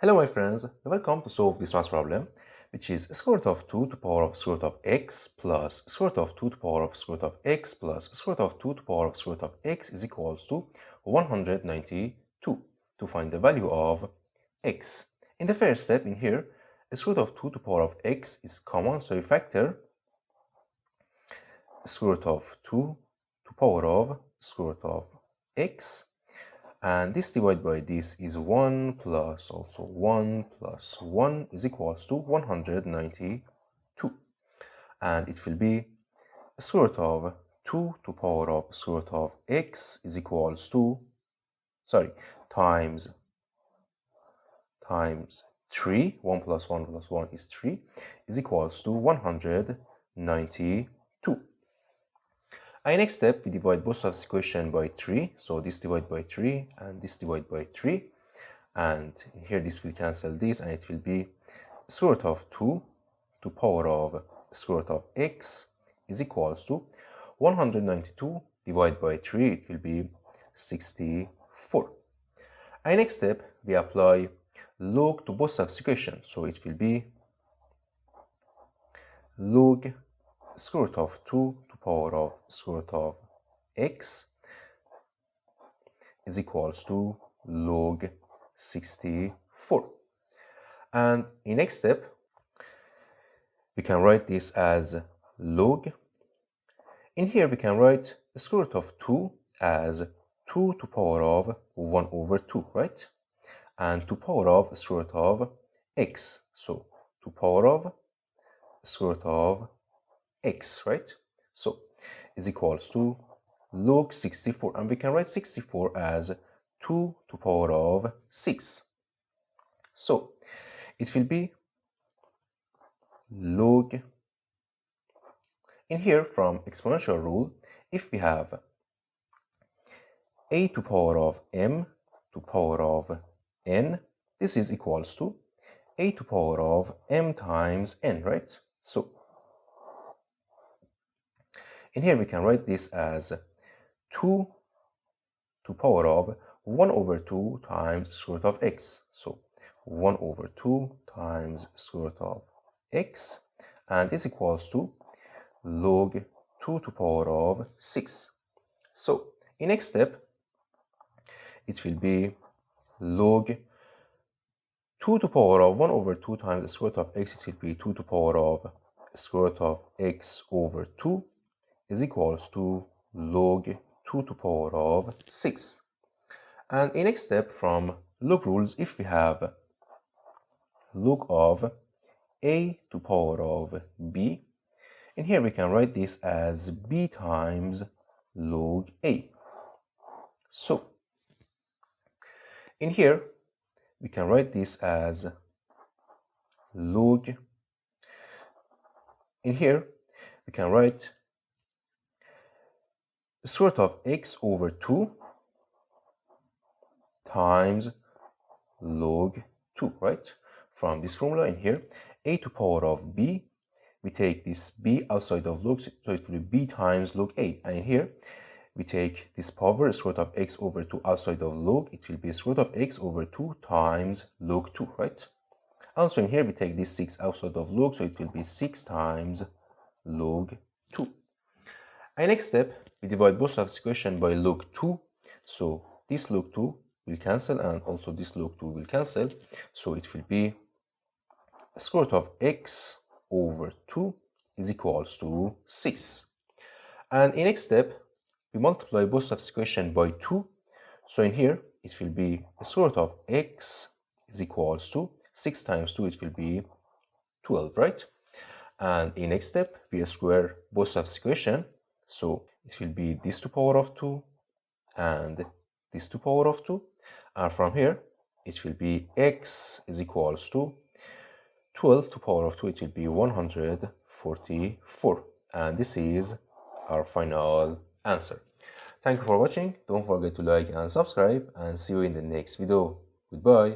Hello my friends, welcome to solve this math problem, which is square root of 2 to power of square root of x plus square root of 2 to power of square root of x plus square root of 2 to power of square root of x is equals to 192 to find the value of x. In the first step in here, square root of 2 to power of x is common, so we factor square root of 2 to power of square root of x. And this divided by this is 1 plus also 1 plus 1 is equals to 192. And it will be square root of 2 to power of square root of x is equals to, times 3, 1 plus 1 plus 1 is 3, is equals to 192. And next step, we divide both sides of this equation by 3. So this divide by 3 and this divide by 3. And here this will cancel this and it will be square root of 2 to power of square root of x is equals to 192 divided by 3. It will be 64. And next step, we apply log to both sides of this equation. So it will be log square root of 2 to power of square root of x is equals to log 64. And in next step, we can write this as log. In here, we can write the square root of 2 as 2 to power of 1 over 2, right? And to power of square root of x. So to power of square root of x, right? So is equals to log 64, and we can write 64 as 2 to power of 6. So it will be log, in here from exponential rule, if we have a to power of m to power of n, this is equals to a to power of m times n, right? So in here we can write this as 2 to power of 1 over 2 times square root of x. So 1 over 2 times square root of x, and is equals to log 2 to power of 6. So in next step, it will be log 2 to power of 1 over 2 times the square root of x. It will be 2 to power of square root of x over 2 is equals to log 2 to power of 6. And in next step, from log rules, if we have log of a to power of b, in here we can write this as b times log a. So in here we can write this as log, in here we can write square root of x over 2 times log 2, right? From this formula in here, a to power of b, we take this b outside of log, so it will be b times log a. And in here, we take this power, square root of x over 2 outside of log, it will be square root of x over 2 times log 2, right? Also in here, we take this 6 outside of log, so it will be 6 times log 2. And next step, we divide both sides of this equation by log 2. So this log 2 will cancel and also this log 2 will cancel. So it will be square root of x over 2 is equals to 6. And in next step, we multiply both sides of this equation by 2. So in here, it will be square root of x is equals to 6 times 2, it will be 12, right? And in next step, we square both sides of this equation. So it will be this to power of 2 and this to power of 2. And from here, it will be x is equals to 12 to power of 2. It will be 144. And this is our final answer. Thank you for watching. Don't forget to like and subscribe, and see you in the next video. Goodbye.